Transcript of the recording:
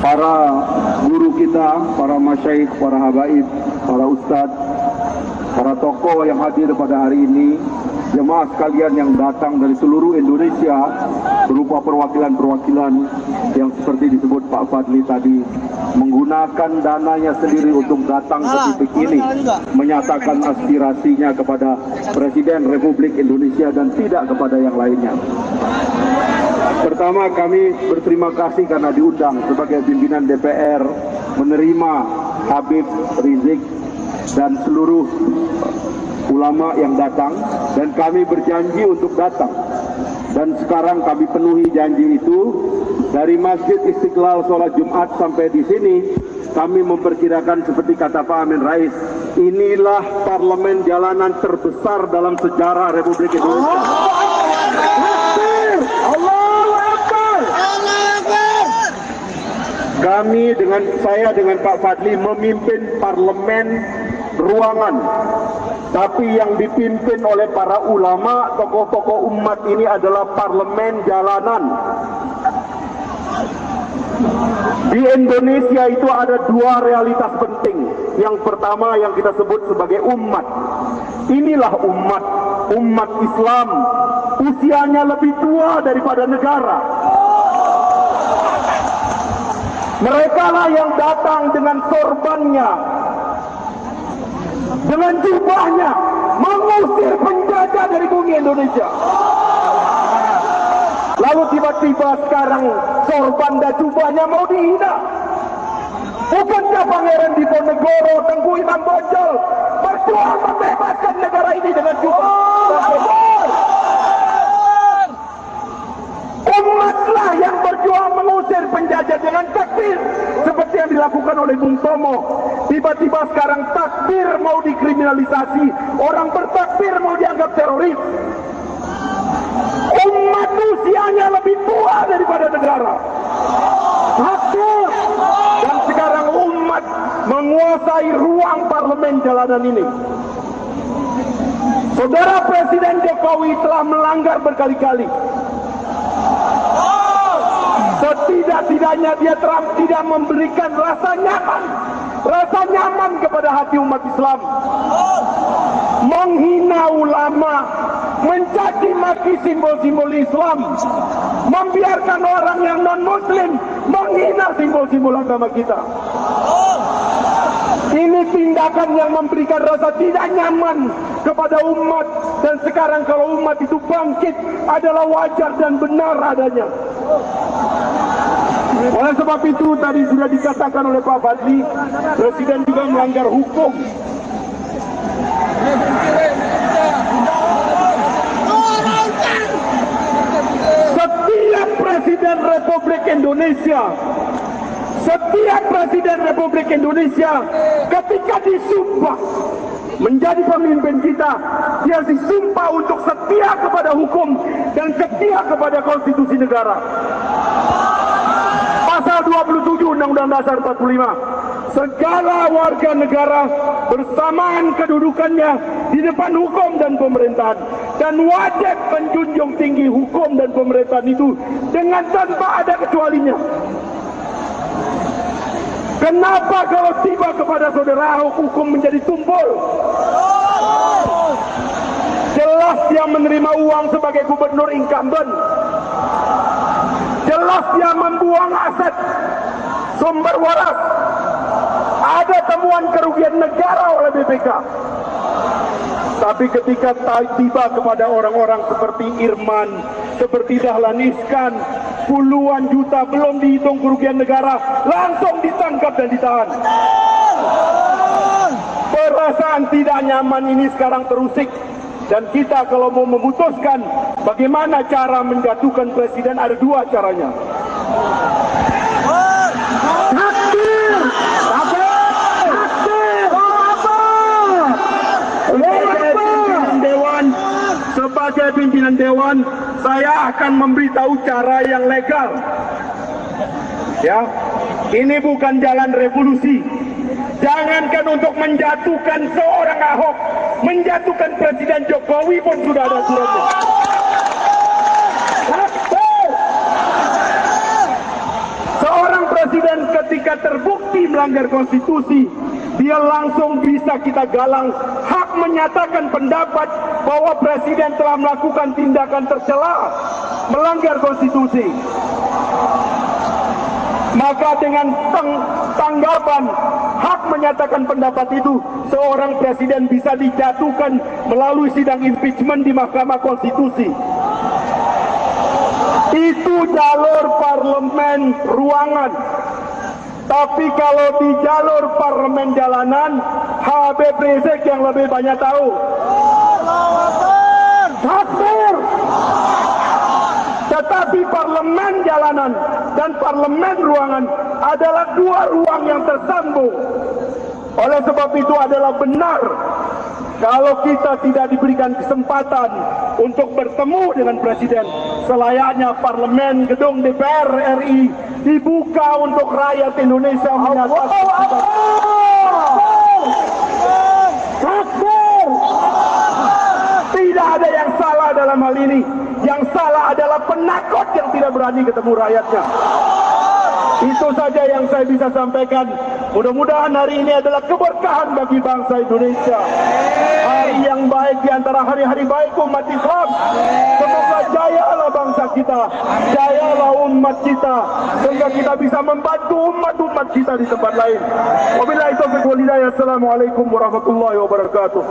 para guru kita, para masyaikh, para habaib, para ustadz, para tokoh yang hadir pada hari ini, jemaah sekalian yang datang dari seluruh Indonesia berupa perwakilan-perwakilan yang seperti disebut Pak Fadli tadi, menggunakan dananya sendiri untuk datang ke titik ini, menyatakan aspirasinya kepada Presiden Republik Indonesia dan tidak kepada yang lainnya. Pertama, kami berterima kasih karena diundang sebagai pimpinan DPR menerima Habib Rizik dan seluruh ulama yang datang, dan kami berjanji untuk datang. Dan sekarang kami penuhi janji itu. Dari Masjid Istiqlal sholat Jumat sampai di sini, kami memperkirakan seperti kata Pak Amin Rais, inilah parlemen jalanan terbesar dalam sejarah Republik Indonesia. Allahu Akbar. Kami dengan Pak Fadli memimpin parlemen ruangan, tapi yang dipimpin oleh para ulama, tokoh-tokoh umat ini adalah parlemen jalanan. Di Indonesia itu ada dua realitas penting. Yang pertama yang kita sebut sebagai umat. Inilah umat Islam, usianya lebih tua daripada negara. Mereka lah yang datang dengan sorbannya, dengan jubahnya, mengusir penjajah dari bumi Indonesia. Lalu tiba-tiba sekarang sorban dan jubahnya mau dihina. Bukankah Pangeran Diponegoro, Tengku Imam Bonjol berjuang membebaskan negara ini dengan jubah? Umatlah yang berjuang mengusir penjajah dengan takbir, seperti yang dilakukan oleh Bung Tomo. Tiba-tiba sekarang takbir mau dikriminalisasi, orang bertakbir mau dianggap teroris. Umat usianya lebih tua daripada negara. Takbir. Dan sekarang umat menguasai ruang parlemen jalanan ini. Saudara Presiden Jokowi telah melanggar berkali-kali. Setidak-tidaknya dia tidak memberikan rasa nyaman kepada hati umat Islam. Menghina ulama, mencaci maki simbol-simbol Islam, membiarkan orang yang non-muslim menghina simbol-simbol agama kita. Ini tindakan yang memberikan rasa tidak nyaman kepada umat, dan sekarang kalau umat itu bangkit adalah wajar dan benar adanya. Oleh sebab itu tadi sudah dikatakan oleh Pak Fadli, Presiden juga melanggar hukum. Setiap Presiden Republik Indonesia ketika disumpah menjadi pemimpin kita, dia disumpah untuk setia kepada hukum dan setia kepada konstitusi negara. Pasal 27 Undang-Undang Dasar 45, segala warga negara bersamaan kedudukannya di depan hukum dan pemerintahan, dan wajib menjunjung tinggi hukum dan pemerintahan itu dengan tanpa ada kecualinya. Kenapa kalau tiba kepada saudara Ahok hukum menjadi tumpul? Jelas dia menerima uang sebagai gubernur incumbent. Jelas dia membuang aset sumber waras. Ada temuan kerugian negara oleh BPK. Tapi ketika tiba kepada orang-orang seperti Irman, seperti Dahlan Iskan, puluhan juta belum dihitung kerugian negara, langsung ditangkap dan ditahan. Perasaan tidak nyaman ini sekarang terusik. Dan kita kalau mau memutuskan bagaimana cara menjatuhkan presiden, ada dua caranya. Takbir! Sebagai pimpinan Dewan, saya akan memberitahu cara yang legal. Ya, ini bukan jalan revolusi. Jangankan untuk menjatuhkan seorang Ahok, menjatuhkan Presiden Jokowi pun sudah ada suratnya. Seorang presiden jika terbukti melanggar konstitusi, dia langsung bisa kita galang hak menyatakan pendapat bahwa presiden telah melakukan tindakan tercela, melanggar konstitusi. Maka dengan tanggapan hak menyatakan pendapat itu, seorang presiden bisa dijatuhkan melalui sidang impeachment di Mahkamah Konstitusi. Itu jalur parlemen ruangan. Tapi kalau di jalur parlemen jalanan, Habib Rizik yang lebih banyak tahu. Takbir. Tetapi parlemen jalanan dan parlemen ruangan adalah dua ruang yang tersambung. Oleh sebab itu adalah benar kalau kita tidak diberikan kesempatan untuk bertemu dengan presiden, selayaknya parlemen gedung DPR RI dibuka untuk rakyat Indonesia menyatakan takbir. Tidak ada yang salah dalam hal ini. Yang salah adalah penakut yang tidak berani ketemu rakyatnya. Itu saja yang saya bisa sampaikan. Mudah-mudahan hari ini adalah keberkahan bagi bangsa Indonesia. Hari yang baik di antara hari-hari baik umat Islam. Semoga jayalah bangsa kita, jayalah umat kita, sehingga kita bisa membantu umat-umat kita di tempat lain. Wabillahi taufiq wal hidayah. Assalamualaikum warahmatullahi wabarakatuh.